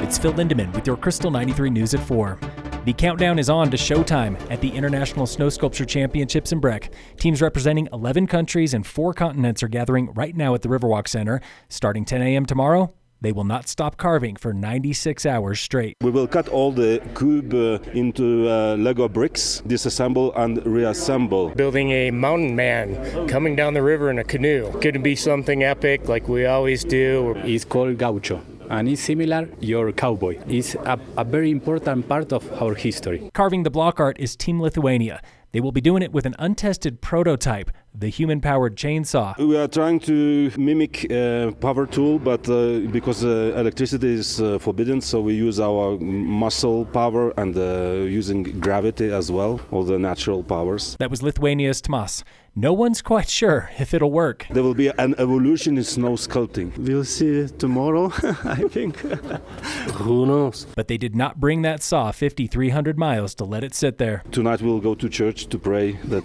It's Phil Lindemann with your Krystal 93 News at 4. The countdown is on to showtime at the International Snow Sculpture Championships in Breck. Teams representing 11 countries and 4 continents are gathering right now at the Riverwalk Center. Starting 10 a.m. tomorrow, they will not stop carving for 96 hours straight. We will cut all the cube into Lego bricks, disassemble and reassemble. Building a mountain man coming down the river in a canoe. Going to be something epic like we always do. It's called gaucho, and it's similar your cowboy. It's a very important part of our history. Carving the block art is Team Lithuania. They will be doing it with an untested prototype, the human-powered chainsaw. We are trying to mimic a power tool, but because electricity is forbidden, so we use our muscle power and using gravity as well, all the natural powers. That was Lithuania's Tomas. No one's quite sure if it'll work. There will be an evolution in snow sculpting. We'll see tomorrow, I think. Who knows? But they did not bring that saw 5,300 miles to let it sit there. Tonight we'll go to church to pray that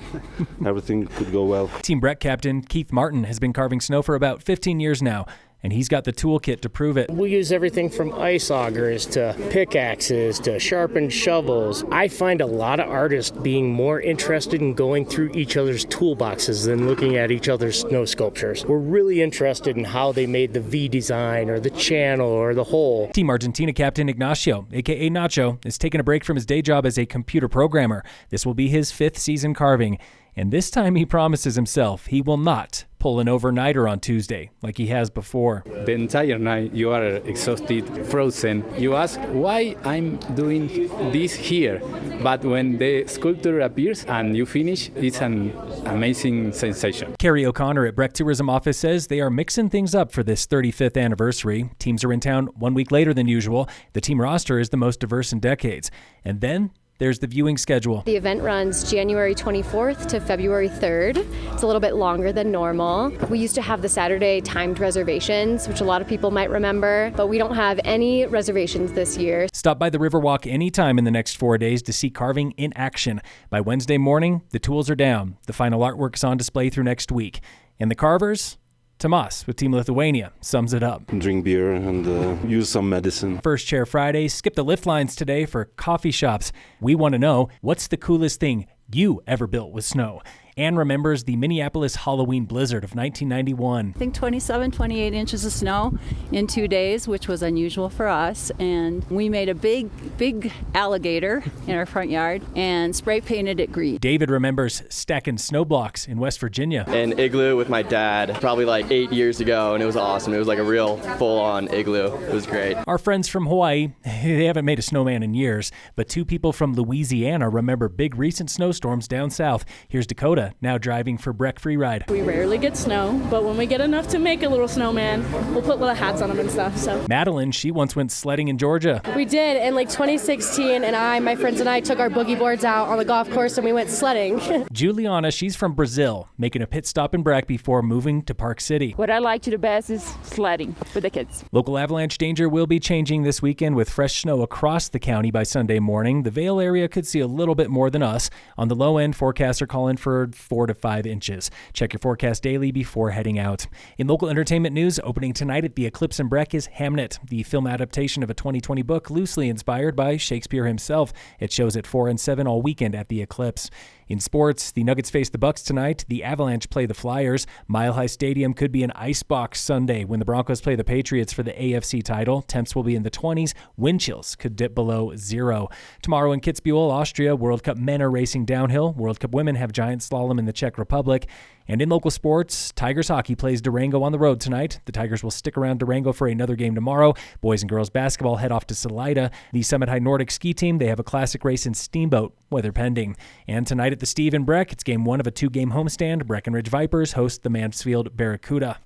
everything could go well. Team Breck captain Keith Martin has been carving snow for about 15 years now, and he's got the toolkit to prove it. We use everything from ice augers to pickaxes to sharpened shovels. I find a lot of artists being more interested in going through each other's toolboxes than looking at each other's snow sculptures. We're really interested in how they made the V design or the channel or the hole. Team Argentina captain Ignacio, aka Nacho, is taking a break from his day job as a computer programmer. This will be his 5th season carving. And this time he promises himself he will not pull an overnighter on Tuesday like he has before. The entire night you are exhausted, frozen. You ask why I'm doing this here. But when the sculpture appears and you finish, it's an amazing sensation. Carrie O'Connor at Breck Tourism Office says they are mixing things up for this 35th anniversary. Teams are in town 1 week later than usual. The team roster is the most diverse in decades. And then there's the viewing schedule. The event runs January 24th to February 3rd. It's a little bit longer than normal. We used to have the Saturday timed reservations, which a lot of people might remember, but we don't have any reservations this year. Stop by the Riverwalk anytime in the next 4 days to see carving in action. By Wednesday morning, the tools are down. The final artwork is on display through next week. And the carvers? Tomas with Team Lithuania sums it up. Drink beer and use some medicine. First Chair Friday, skip the lift lines today for coffee shops. We want to know, what's the coolest thing you ever built with snow? Anne remembers the Minneapolis Halloween blizzard of 1991. I think 27, 28 inches of snow in 2 days, which was unusual for us. And we made a big alligator in our front yard and spray painted it green. David remembers stacking snow blocks in West Virginia. An igloo with my dad probably like 8 years ago, and it was awesome. It was like a real full-on igloo. It was great. Our friends from Hawaii, they haven't made a snowman in years, but 2 people from Louisiana remember big recent snowstorms down south. Here's Dakota, now driving for Breck Freeride. We rarely get snow, but when we get enough to make a little snowman, we'll put little hats on them and stuff. So Madeline, she once went sledding in Georgia. We did in like 2016, and my friends and I took our boogie boards out on the golf course and we went sledding. Juliana, she's from Brazil, making a pit stop in Breck before moving to Park City. What I like to do best is sledding with the kids. Local avalanche danger will be changing this weekend with fresh snow across the county by Sunday morning. The Vail area could see a little bit more than us. On the low end, forecasts are calling for 4 to 5 inches. Check your forecast daily before heading out. In local entertainment news, opening tonight at the Eclipse in Breck is Hamnet, the film adaptation of a 2020 book loosely inspired by Shakespeare himself. It shows at 4 and 7 all weekend at the Eclipse. In sports, the Nuggets face the Bucks tonight. The Avalanche play the Flyers. Mile High Stadium could be an icebox Sunday when the Broncos play the Patriots for the AFC title. Temps will be in the 20s. Wind chills could dip below 0. Tomorrow in Kitzbühel, Austria, World Cup men are racing downhill. World Cup women have giant slalom in the Czech Republic. And in local sports, Tigers hockey plays Durango on the road tonight. The Tigers will stick around Durango for another game tomorrow. Boys and girls basketball head off to Salida. The Summit High Nordic ski team, they have a classic race in Steamboat, weather pending. And tonight at the Steve in Breck, it's game 1 of a 2-game homestand. Breckenridge Vipers host the Mansfield Barracuda.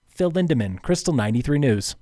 Phil Lindemann, Krystal 93 News.